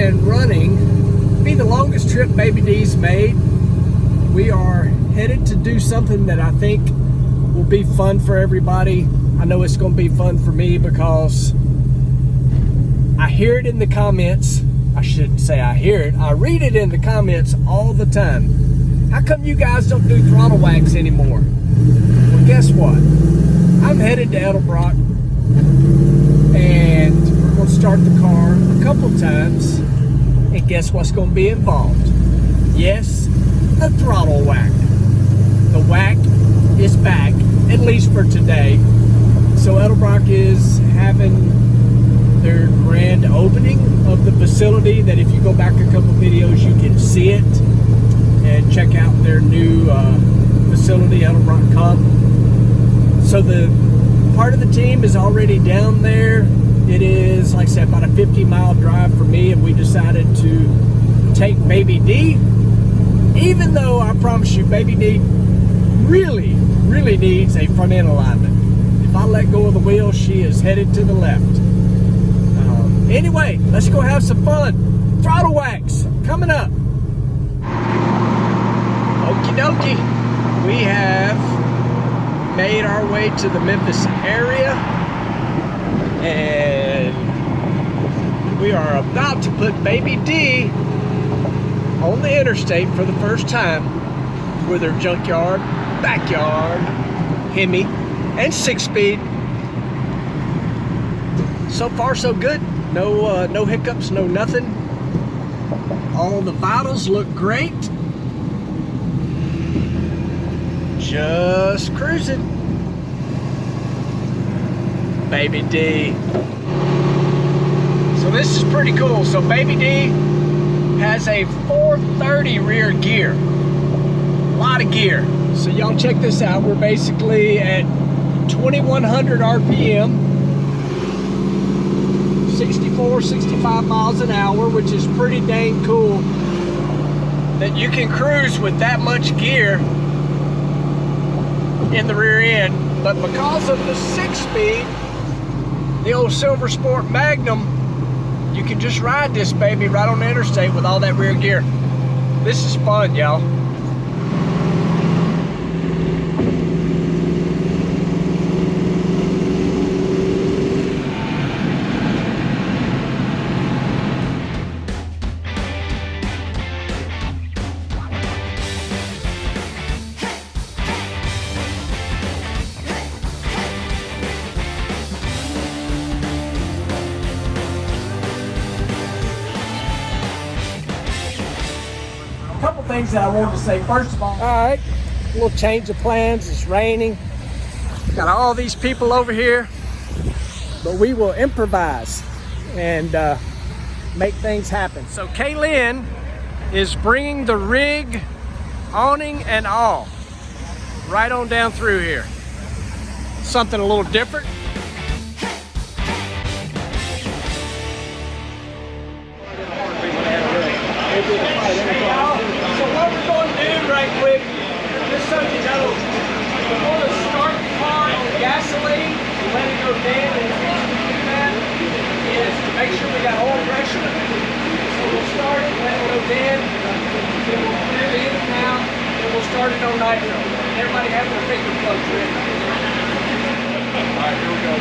and running. Be the longest trip Baby D's made. We are headed to do something that I think will be fun for everybody. I know it's going to be fun for me because I hear it in the comments. I shouldn't say I hear it. I read it in the comments all the time. How come you guys don't do throttle wacks anymore? Well, guess what? I'm headed to Edelbrock, and we're going to start the car a couple times, and guess what's going to be involved? Yes, a throttle whack. The whack is back, at least for today. So Edelbrock is having their grand opening of the facility that if you go back a couple videos, you can see it and check out their new facility, Edelbrock Comp. So the part of the team is already down there. It is, like I said, about a 50-mile drive for me, and we decided to take Baby D, even though I promise you, Baby D really needs a front end alignment. If I let go of the wheel, she is headed to the left. Anyway, let's go have some fun. Throttle wacks coming up. Okie dokie. We have made our way to the Memphis area, and we are about to put Baby D on the interstate for the first time with her junkyard, backyard, Hemi, and 6-speed. So far so good. No hiccups, no nothing. All the vitals look great. Just cruising. Baby D. So this is pretty cool. So Baby D has a 430 rear gear. A lot of gear. So y'all check this out. We're basically at 2100 RPM. 64, 65 miles an hour, which is pretty dang cool that you can cruise with that much gear in the rear end. But because of the 6-speed, the old Silver Sport Magnum, you can just ride this baby right on the interstate with all that rear gear. This is fun, y'all. Couple things that I wanted to say. First of all right, a little change of plans. It's raining. Got all these people over here, but we will improvise and make things happen. So Kaylin is bringing the rig, awning and all, right on down through here. Something a little different. So what we're going to do right quick, just so you know, we're going to start the car on gasoline, let it go dead, and the reason we do that is to make sure we got oil pressure. So we'll start it, let it go dead, then we'll clear the in and out, and we'll start it on nitro. Everybody have their finger plugs ready. Alright, here we go.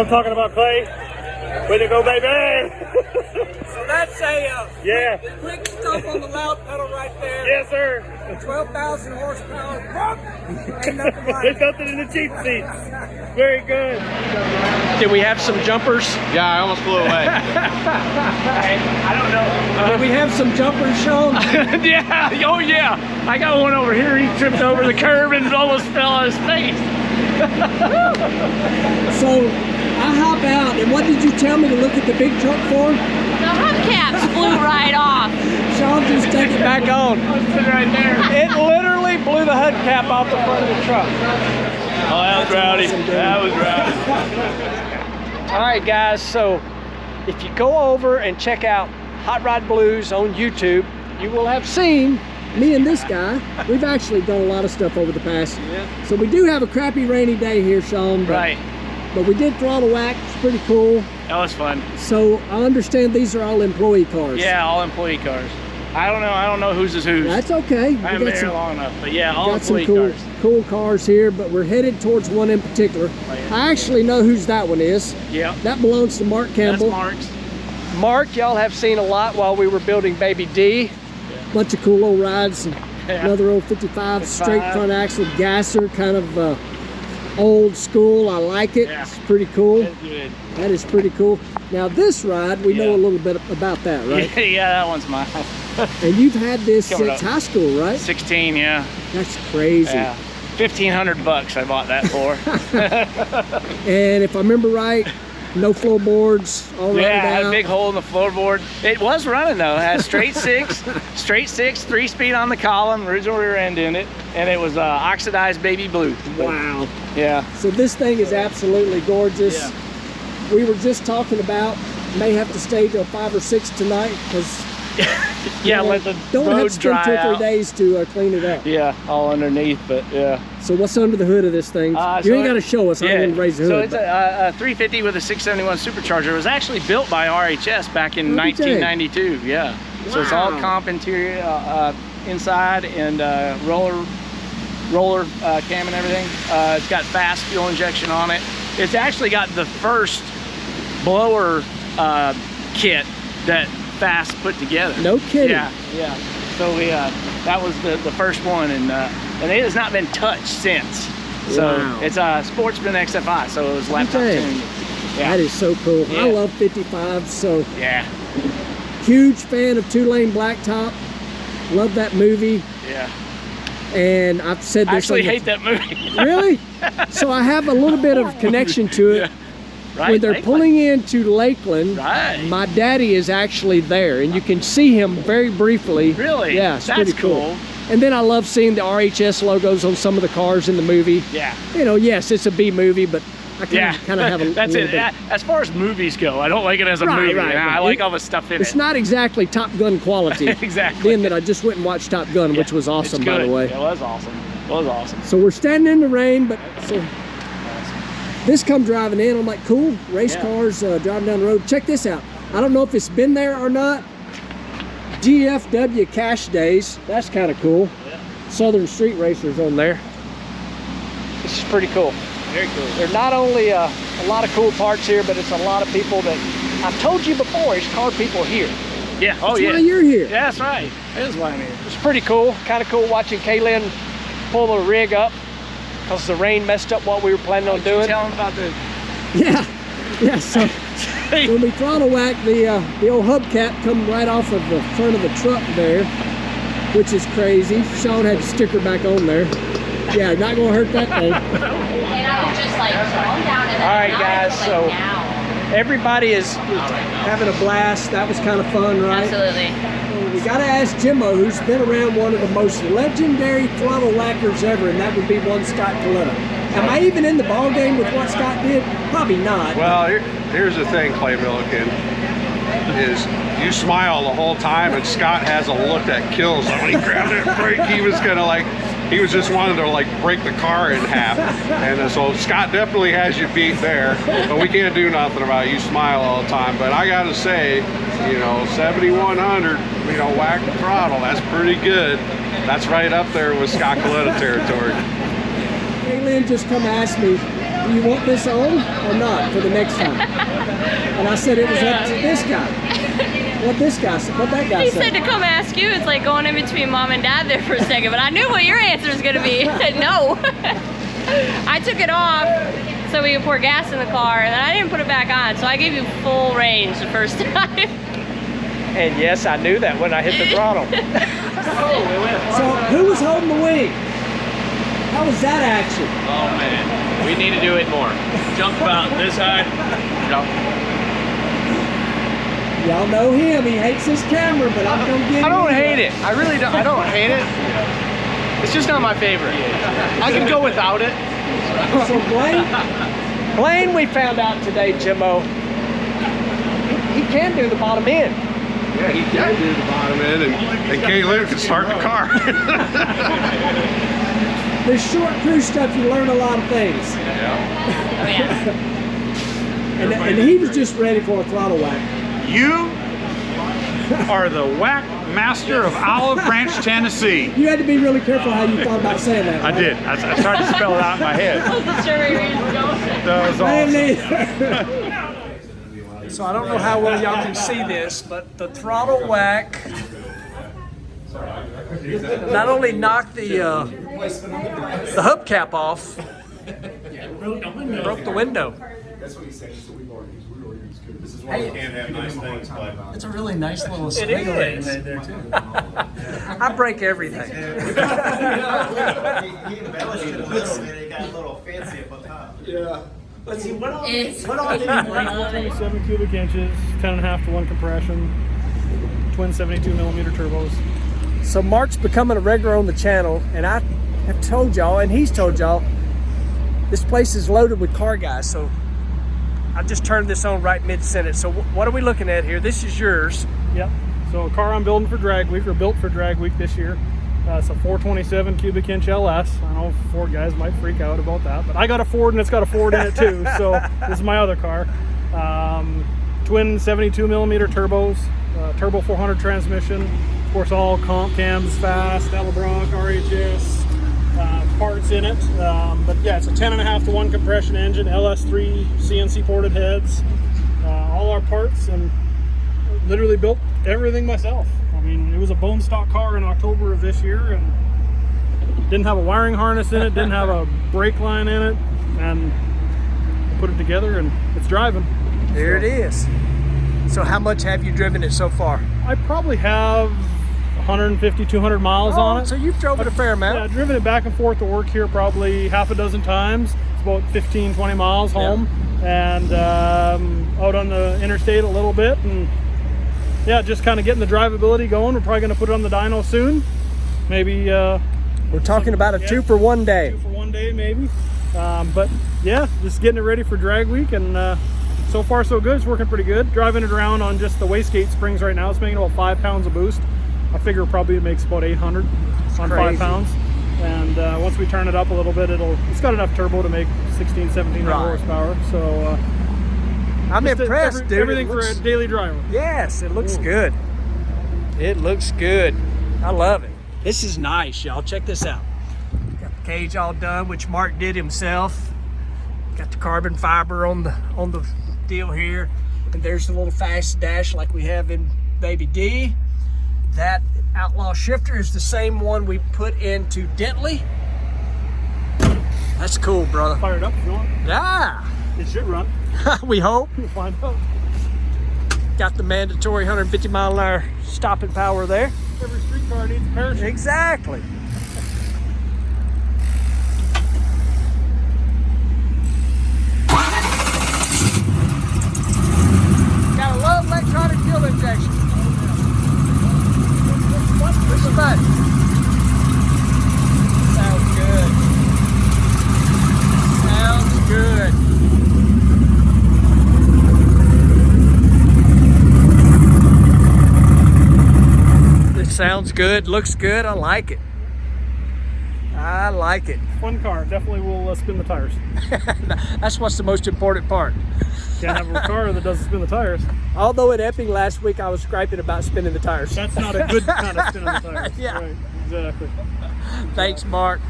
what I'm talking about, Clay? Way to go, baby! So that's a Yeah. quick stomp on the loud pedal right there. Yes, sir. 12,000 horsepower. Ain't nothing like There's it. nothing in the cheap seats. Very good. Did we have some jumpers? Yeah, I almost flew away. I don't know. Did we have some jumpers, Sean? Yeah, oh yeah. I got one over here. He tripped over the curb and almost fell on his face. So I hop out, and what did you tell me to look at the big truck for? The hubcaps flew right off. Sean, just take it back on. I was sitting right there. It literally blew the hubcap off the front of the truck. Oh, that was rowdy. That was rowdy. All right, guys, so if you go over and check out Hot Rod Blues on YouTube, you will have seen me and this guy. We've actually done a lot of stuff over the past. Yeah. So we do have a crappy rainy day here, Sean. But, Right. But we did throttle whack. It's pretty cool. That was fun. So I understand these are all employee cars. Yeah, all employee cars. I don't know whose is whose. That's okay. I haven't been here long enough, but yeah, all Got some employee cool cars. cars here, but we're headed towards one in particular. I actually know whose that one is. Yeah. That belongs to Mark Campbell. That's Mark's. Mark, y'all have seen a lot while we were building Baby D. Bunch of cool old rides. And another old 55 straight front axle gasser, kind of old school. I like it. Yeah. It's pretty cool. That's good. That is pretty cool. Now this ride, we know a little bit about that, right? Yeah, that one's mine. And you've had this Coming since up. high school, right? 16, yeah. That's crazy. Yeah. $1,500 I bought that for. And if I remember right, no floorboards, all right. Yeah, I had a out. big hole in the floorboard. It was running though. It had straight six, 3-speed on the column, original rear end in it, and it was oxidized baby blue. Wow. Yeah. So this thing is absolutely gorgeous. Yeah. We were just talking about may have to stay till 5 or 6 tonight because Yeah, let the don't have road to spend dry 2 or 3 out. days to clean it up. Yeah, all underneath, but yeah. So what's under the hood of this thing? You ain't got to show us. I'm going to raise the hood. So it's a 350 with a 671 supercharger. It was actually built by RHS back in 1992. Yeah. So it's all comp interior inside and roller cam and everything. It's got fast fuel injection on it. It's actually got the first blower kit that Fast put together. No kidding. Yeah, yeah. So we that was the first one, and it has not been touched since. So it's a Sportsman XFI, so it was laptop tuned. Yeah. That is so cool. Yeah. I love 55s, so Yeah. huge fan of 2-lane blacktop. Love that movie. Yeah. And I've said this. I actually hate that movie. Really? So I have a little bit of connection to it. Right, when they're Lakeland. pulling into Lakeland, Right. my daddy is actually there, and you can see him very briefly. Really? Yeah, it's That's pretty cool. cool. And then I love seeing the RHS logos on some of the cars in the movie. Yeah. You know, yes, it's a B movie, but I kind of have a That's little it. bit. As far as movies go, I don't like it as a movie. I like all the stuff in It's it. not exactly Top Gun quality. Exactly. Being that I just went and watched Top Gun, which was awesome, It's by the good. way. It was awesome. It was awesome. So we're standing in the rain, but so this come driving in. I'm like, cool, race cars driving down the road. Check this out. I don't know if it's been there or not. GFW Cash Days. That's kind of cool. Yeah. Southern Street Racers on there. This is pretty cool. Very cool. There's not only a lot of cool parts here, but it's a lot of people that I've told you before. It's car people here. Yeah. Oh, That's yeah. why you're here. Yeah, that's right. That is why I'm here. It's pretty cool. Kind of cool watching Kaylin pull the rig up because the rain messed up what we were planning on doing. Tell them about the... Yeah. So when we throttle whack, the old hubcap come right off of the front of the truck there, which is crazy. Sean had the sticker back on there. Yeah, not gonna hurt that thing. And I was just like, calm down. And All right, guys. So everybody is having a blast. That was kind of fun, right? Absolutely. We gotta ask Jimmo, who's been around one of the most legendary throttle whackers ever, and that would be one Scott Coletta. Am I even in the ball game with what Scott did? Probably not. Well, here's the thing, Clay Milliken, is you smile the whole time, and Scott has a look that kills him. When he grabbed that brake, he was gonna he was just wanting to break the car in half. And so Scott definitely has you beat there, but we can't do nothing about it. You smile all the time. But I gotta say, 7,100, whack the throttle, that's pretty good. That's right up there with Scott Coletta territory. Kaylin just come ask me, do you want this on or not for the next time? And I said it was up to this guy. What that guy He said. said to come ask you. It's like going in between mom and dad there for a second, but I knew what your answer was gonna be. I said no. I took it off so we could pour gas in the car, and then I didn't put it back on, so I gave you full range the first time. And yes, I knew that when I hit the throttle. So who was holding the wing? How was that action? Oh man, we need to do it more. Jump about this high. Jump. Y'all know him. He hates his camera, but I'm gonna get him. I don't hate it. I really don't. I don't hate it. It's just not my favorite. I can go without it. So Blaine, we found out today, Jimmo, he can do the bottom end. Yeah, he can do the bottom end, and Kaylin can start the car. This short cruise stuff, you learn a lot of things. Yeah. Oh yeah. And he was just ready for a throttle whack. You are the whack master of Olive Branch, Tennessee. You had to be really careful how you thought about saying that. I right? did. I started to spell it out in my head. I wasn't sure where you were going. That was I awesome. didn't either. So I don't know how well y'all can see this, but the throttle whack not only knocked the hubcap off, broke the window. That's what he's saying. So we've already used. This is why we can't have nice things, but It's a really nice little swing lane there too. I break everything. He embellished it a little bit. It got a little fancy up on top. yeah. Let's see, what all did It's he bring? 27 cubic inches, 10.5 to 1 compression, twin 72 millimeter turbos. So Mark's becoming a regular on the channel, and I have told y'all, and he's told y'all, this place is loaded with car guys. So I just turned this on right mid-sentence. So what are we looking at here? This is yours. Yep. So a car I'm building for drag week, or built for drag week this year. It's a 427 cubic inch LS. I know Ford guys might freak out about that, but I got a Ford and it's got a Ford in it too. So this is my other car. Twin 72 millimeter turbos, turbo 400 transmission. Of course, all comp cams, fast, Edelbrock, RHS, parts in it. But yeah, it's a 10.5 to 1 compression engine, LS3 CNC ported heads, all our parts, and literally built everything myself. I mean, it was a bone stock car in October of this year, and didn't have a wiring harness in it, didn't have a brake line in it, and put it together and it's driving. There it is. So how much have you driven it so far? I probably have 150, 200 miles on it. So you've drove it a fair amount. Yeah, I've driven it back and forth to work here probably half a dozen times. It's about 15, 20 miles home. And out on the interstate a little bit. And yeah, just kind of getting the drivability going. We're probably going to put it on the dyno soon. Maybe. We're talking about a 2 for 1 day. 2 for 1 day, maybe. But yeah, just getting it ready for drag week. And so far so good. It's working pretty good. Driving it around on just the wastegate springs right now. It's making about 5 pounds of boost. I figure probably it makes about 800 on 5 pounds. And once we turn it up a little bit, it's got enough turbo to make 16, 1700 horsepower. So I'm impressed, dude. Everything for a daily driver. Yes, it looks good. It looks good. I love it. This is nice, y'all. Check this out. Got the cage all done, which Mark did himself. Got the carbon fiber on the deal here. And there's the little fast dash like we have in Baby D. That Outlaw shifter is the same one we put into Dentley. That's cool, brother. Fire it up if you want. Yeah. It should run. We hope. We'll find out. Got the mandatory 150 mile an hour stopping power there. Every street car needs a parachute. Exactly. Gotta love electronic fuel injection. Push the button. Sounds good. Sounds good. This sounds good, looks good, I like it. I like it. Fun car. Definitely will spin the tires. That's what's the most important part. Can't have a car that doesn't spin the tires. Although at Epping last week I was griping about spinning the tires. That's not a good kind of spin on the tires. Yeah. Right, exactly. Thanks, Mark.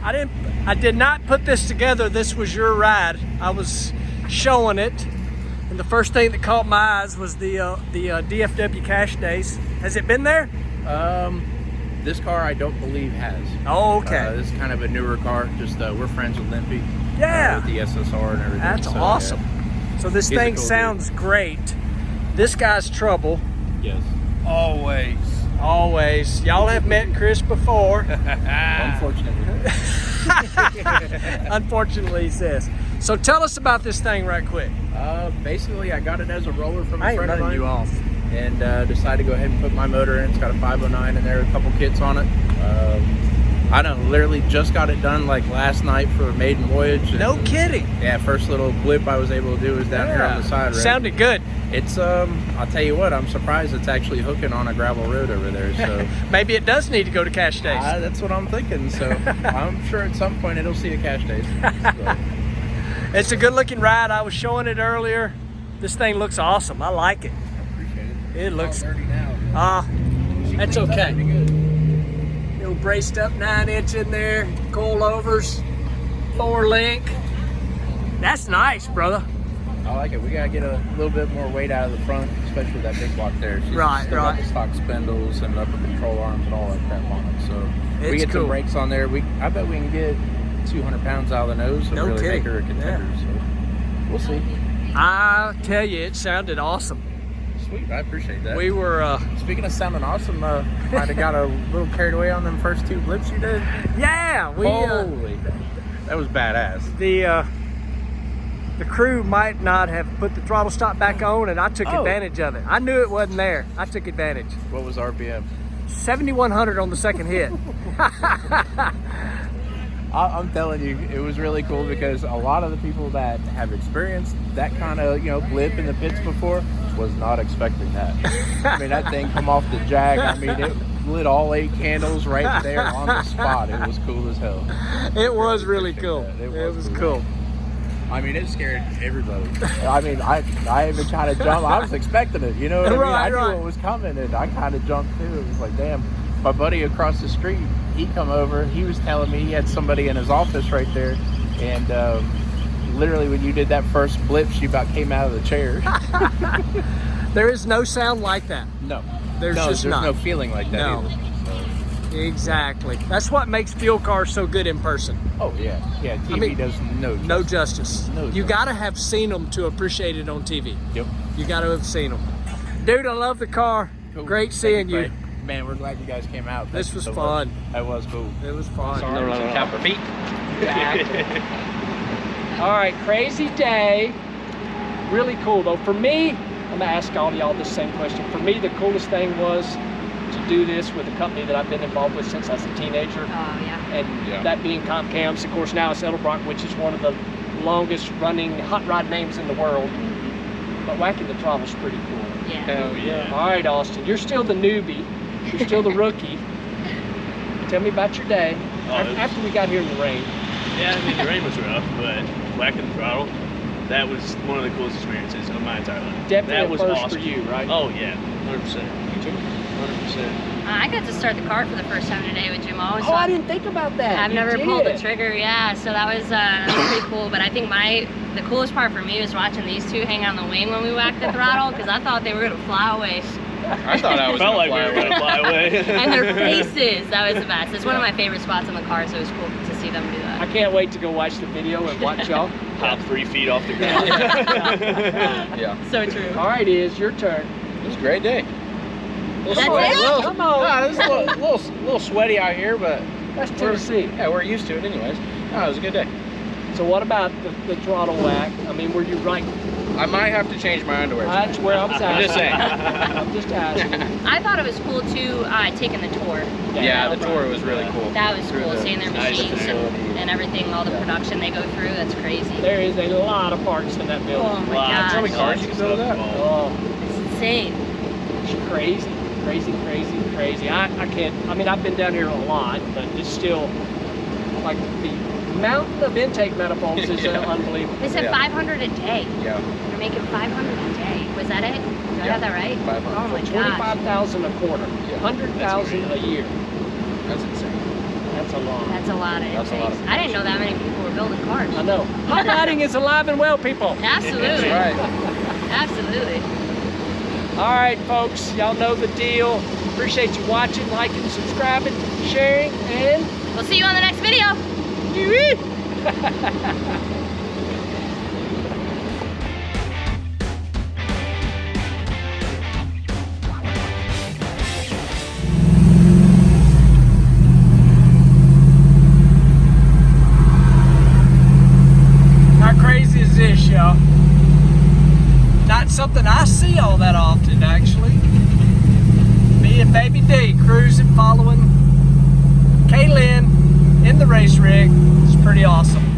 I did not put this together. This was your ride. I was showing it, and the first thing that caught my eyes was the DFW Cash Days. Has it been there? This car I don't believe has. Oh, okay. This is kind of a newer car. Just we're friends with Limpy. Yeah. With the SSR and everything. That's so, awesome. Yeah. So this He's a thing cool sounds great. This guy's trouble. Yes. Always. Always. Y'all have met Chris before. Unfortunately. Unfortunately, he says. So tell us about this thing right quick. Basically, I got it as a roller from I a ain't friend of running mine. you off. And decided to go ahead and put my motor in. It's got a 509 in there, a couple kits on it. I don't literally just got it done like last night for a maiden voyage. And, No kidding. yeah, first little blip I was able to do was down here on the side. Right? Sounded good. It's I'll tell you what, I'm surprised it's actually hooking on a gravel road over there. So Maybe it does need to go to Cash Days. that's what I'm thinking. So I'm sure at some point it'll see a Cash Days. So, It's a good looking ride. I was showing it earlier. This thing looks awesome. I like it. appreciate it. It looks, dirty now. that's okay. Little braced up 9-inch in there, coilovers, 4-link. That's nice, brother. I like it. We gotta get a little bit more weight out of the front, especially with that big block there. She's Right, still right. got the stock spindles and upper control arms and all that crap on it. So we It's get cool. some brakes on there. I bet we can get 200 pounds out of the nose and No really kidding. make her a contender. So we'll see. I tell you, it sounded awesome. Sweet, I appreciate that. We were, Speaking of sounding awesome, might have got a little carried away on them first 2 blips you did. yeah, we, Holy, that was badass. the crew might not have put the throttle stop back on, and I took Oh. advantage of it. I knew it wasn't there. I took advantage. What was RPM? 7,100 on the second hit. I'm telling you, it was really cool because a lot of the people that have experienced that kind of, blip in the pits before was not expecting that. I mean, that thing come off the jack. I mean, it lit all 8 candles right there on the spot. It was cool as hell. It was really cool. That. It was cool. I mean, it scared everybody. I mean, I even kind of jumped. I was expecting it, you know what I mean? I knew Right. what was coming, and I kind of jumped too. It was like, damn. My buddy across the street, he come over. He was telling me he had somebody in his office right there, and literally when you did that first blip, she about came out of the chair. There is no sound like that. No, There's just there's not. no feeling like that No. either. Exactly. That's what makes fuel cars so good in person. Oh yeah, yeah. TV mean, does no justice. No justice. No You justice. gotta have seen them to appreciate it on TV. Yep. You gotta have seen them. Dude, I love the car. Cool. Great Thank seeing you. buddy. Man, we're glad you guys came out. This Thank you was so fun. much. That was cool. It was fun. Tap her feet. All right, crazy day. Really cool though. For me, I'm gonna ask all y'all the same question. For me, the coolest thing was to do this with a company that I've been involved with since I was a teenager. Oh, yeah. And that being Comp Cams, of course, now it's Edelbrock, which is one of the longest running hot rod names in the world. But Whacking the Throttle's pretty cool. Yeah. Hell yeah. All right, Austin, you're still the newbie. You're still the rookie. Tell me about your day. After we got here in the rain. Yeah, I mean, the rain was rough, but Whacking the Throttle, that was one of the coolest experiences of my entire life. Definitely that a was first awesome. for you, right? Oh, yeah, 100%. You too? 100%. I got to start the car for the first time today with Jim O. Oh, I didn't think about that. I've You never pulled the did. trigger, yeah. So that was pretty cool. But I think the coolest part for me was watching these two hang on the wing when we whacked the throttle, because I thought they were gonna fly away. I thought I was Felt gonna like we fly were going to away. fly away. And their faces, that was the best. It's one of my favorite spots in the car, so it was cool to see them do I that. can't wait to go watch the video and watch y'all. Hop 3 feet off the ground. Yeah. So true. All right, Iz, your turn. It was a great day. That's it? Come on. Nah, this is a little sweaty out here, but That's Tennessee. we're used to it anyways. No, it was a good day. So what about the throttle whack? I mean, were you right? I might have to change my underwear. That's where I was asking. I'm just saying. I'm just asking. I thought it was cool too, taking the tour. Yeah, the tour was really cool. That was Through cool, the seeing their nice machines facility. and everything, all the production they go through. That's crazy. There is a lot of parts in that building. Oh my Lots gosh. How many cars you can build that? Oh, It's insane. it's crazy. Crazy. I can't, I mean, I've been down here a lot, but it's still, like, the amount of intake manifolds is unbelievable. They said 500 a day. Yeah. They're making 500 a day. Was that it? Did I have that right? 500. Oh my gosh. 25,000 a quarter, 100,000 a year. That's insane. That's a lot. That's a lot of interface. I didn't know that many people were building cars. I know. Hot rodding is alive and well, people. Absolutely. Right. Absolutely. All right, folks, y'all know the deal. Appreciate you watching, liking, subscribing, sharing, and We'll see you on the next video. how crazy is this, y'all? Not something I see all that often, actually. Me and Baby D cruising, following Kaylin in the race rig. It's pretty awesome.